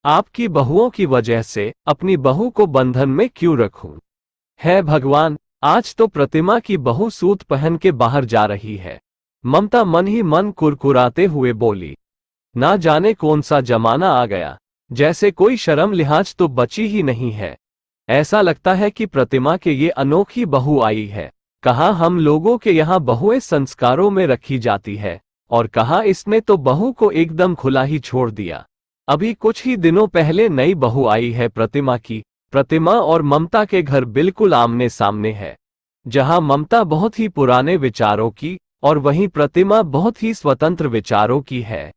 आपकी बहुओं की वजह से अपनी बहू को बंधन में क्यों रखूं? है भगवान, आज तो प्रतिमा की बहू सूट पहन के बाहर जा रही है। ममता मन ही मन कुरकुराते हुए बोली। ना जाने कौन सा जमाना आ गया, जैसे कोई शर्म लिहाज तो बची ही नहीं है। ऐसा लगता है कि प्रतिमा के ये अनोखी बहू आई है। कहाँ हम लोगों के यहाँ बहुएं संस्कारों में रखी जाती है, और कहाँ इसने तो बहू को एकदम खुला ही छोड़ दिया। अभी कुछ ही दिनों पहले नई बहू आई है प्रतिमा की। प्रतिमा और ममता के घर बिल्कुल आमने सामने है। जहां ममता बहुत ही पुराने विचारों की और वहीं प्रतिमा बहुत ही स्वतंत्र विचारों की है।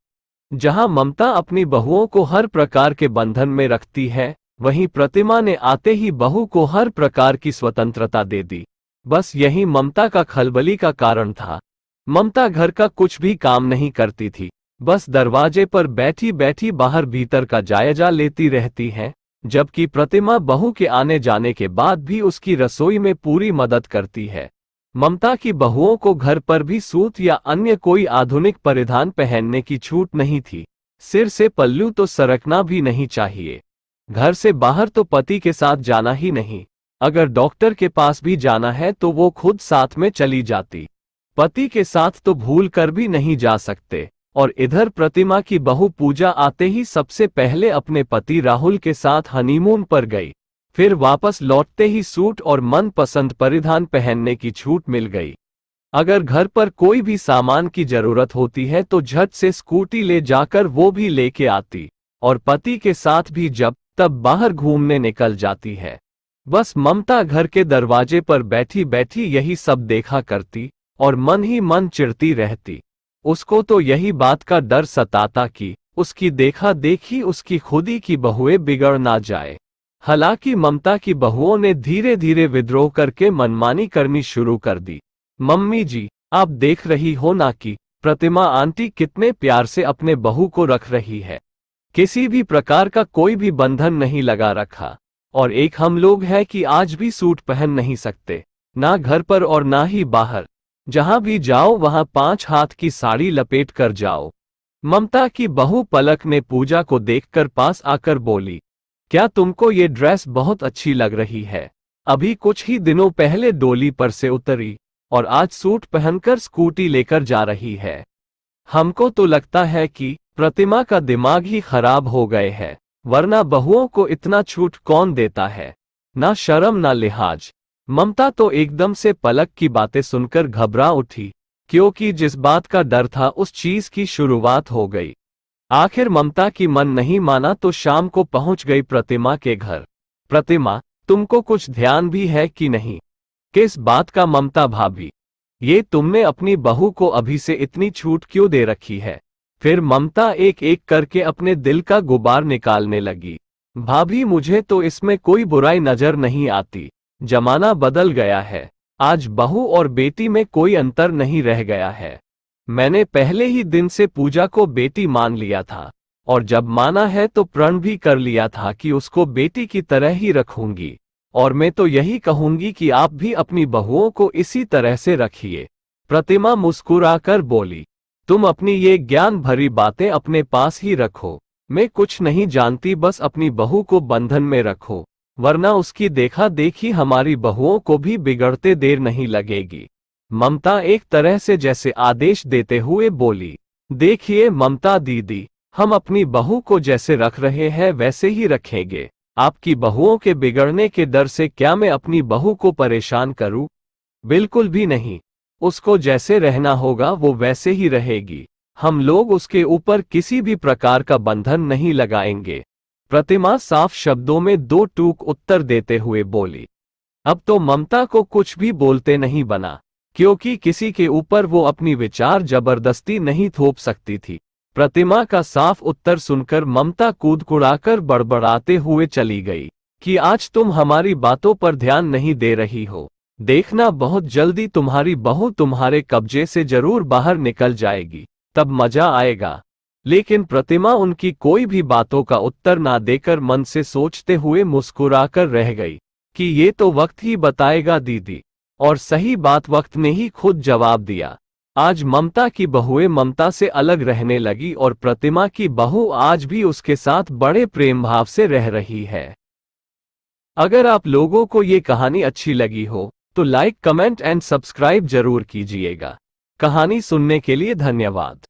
जहां ममता अपनी बहुओं को हर प्रकार के बंधन में रखती है, वहीं प्रतिमा ने आते ही बहू को हर प्रकार की स्वतंत्रता दे दी। बस यही ममता का खलबली का कारण था। ममता घर का कुछ भी काम नहीं करती थी, बस दरवाजे पर बैठी बैठी बाहर भीतर का जायजा लेती रहती है, जबकि प्रतिमा बहू के आने जाने के बाद भी उसकी रसोई में पूरी मदद करती है। ममता की बहुओं को घर पर भी सूट या अन्य कोई आधुनिक परिधान पहनने की छूट नहीं थी। सिर से पल्लू तो सरकना भी नहीं चाहिए। घर से बाहर तो पति के साथ जाना ही नहीं। अगर डॉक्टर के पास भी जाना है तो वो खुद साथ में चली जाती। पति के साथ तो भूल कर भी नहीं जा सकते। और इधर प्रतिमा की बहू पूजा आते ही सबसे पहले अपने पति राहुल के साथ हनीमून पर गई। फिर वापस लौटते ही सूट और मनपसंद परिधान पहनने की छूट मिल गई। अगर घर पर कोई भी सामान की जरूरत होती है तो झट से स्कूटी ले जाकर वो भी लेके आती, और पति के साथ भी जब तब बाहर घूमने निकल जाती है। बस ममता घर के दरवाजे पर बैठी बैठी यही सब देखा करती और मन ही मन चिढ़ती रहती। उसको तो यही बात का डर सताता कि उसकी देखा देखी उसकी खुदी की बहुएं बिगड़ ना जाए। हालांकि ममता की बहुओं ने धीरे धीरे विद्रोह करके मनमानी करनी शुरू कर दी। मम्मी जी, आप देख रही हो ना कि प्रतिमा आंटी कितने प्यार से अपने बहू को रख रही है। किसी भी प्रकार का कोई भी बंधन नहीं लगा रखा। और एक हम लोग हैं कि आज भी सूट पहन नहीं सकते, ना घर पर और ना ही बाहर। जहां भी जाओ वहां 5 हाथ की साड़ी लपेट कर जाओ। ममता की बहू पलक ने पूजा को देखकर पास आकर बोली, क्या तुमको ये ड्रेस बहुत अच्छी लग रही है? अभी कुछ ही दिनों पहले डोली पर से उतरी और आज सूट पहनकर स्कूटी लेकर जा रही है। हमको तो लगता है कि प्रतिमा का दिमाग ही खराब हो गए है, वरना बहुओं को इतना छूट कौन देता है? ना शर्म ना लिहाज। ममता तो एकदम से पलक की बातें सुनकर घबरा उठी, क्योंकि जिस बात का डर था उस चीज की शुरुआत हो गई। आखिर ममता की मन नहीं माना तो शाम को पहुंच गई प्रतिमा के घर। प्रतिमा, तुमको कुछ ध्यान भी है कि नहीं? किस बात का ममता भाभी? ये तुमने अपनी बहू को अभी से इतनी छूट क्यों दे रखी है? फिर ममता एक एक करके अपने दिल का गुबार निकालने लगी। भाभी, मुझे तो इसमें कोई बुराई नजर नहीं आती। जमाना बदल गया है। आज बहू और बेटी में कोई अंतर नहीं रह गया है। मैंने पहले ही दिन से पूजा को बेटी मान लिया था, और जब माना है तो प्रण भी कर लिया था कि उसको बेटी की तरह ही रखूंगी। और मैं तो यही कहूंगी कि आप भी अपनी बहुओं को इसी तरह से रखिए। प्रतिमा मुस्कुराकर बोली, तुम अपनी ये ज्ञान भरी बातें अपने पास ही रखो। मैं कुछ नहीं जानती, बस अपनी बहू को बंधन में रखो, वरना उसकी देखा देखी हमारी बहुओं को भी बिगड़ते देर नहीं लगेगी। ममता एक तरह से जैसे आदेश देते हुए बोली, देखिए ममता दीदी, हम अपनी बहू को जैसे रख रहे हैं वैसे ही रखेंगे। आपकी बहुओं के बिगड़ने के डर से क्या मैं अपनी बहू को परेशान करूं? बिल्कुल भी नहीं। उसको जैसे रहना होगा वो वैसे ही रहेगी। हम लोग उसके ऊपर किसी भी प्रकार का बंधन नहीं लगाएंगे। प्रतिमा साफ शब्दों में 2 टूक उत्तर देते हुए बोली। अब तो ममता को कुछ भी बोलते नहीं बना, क्योंकि किसी के ऊपर वो अपनी विचार जबरदस्ती नहीं थोप सकती थी। प्रतिमा का साफ उत्तर सुनकर ममता कूदकुड़ाकर बड़बड़ाते हुए चली गई कि आज तुम हमारी बातों पर ध्यान नहीं दे रही हो। देखना, बहुत जल्दी तुम्हारी बहू तुम्हारे कब्जे से जरूर बाहर निकल जाएगी, तब मजा आएगा। लेकिन प्रतिमा उनकी कोई भी बातों का उत्तर ना देकर मन से सोचते हुए मुस्कुराकर रह गई कि ये तो वक्त ही बताएगा दीदी। और सही बात वक्त ने ही खुद जवाब दिया। आज ममता की बहुएं ममता से अलग रहने लगी और प्रतिमा की बहू आज भी उसके साथ बड़े प्रेम भाव से रह रही है। अगर आप लोगों को ये कहानी अच्छी लगी हो तो लाइक, कमेंट एंड सब्सक्राइब जरूर कीजिएगा। कहानी सुनने के लिए धन्यवाद।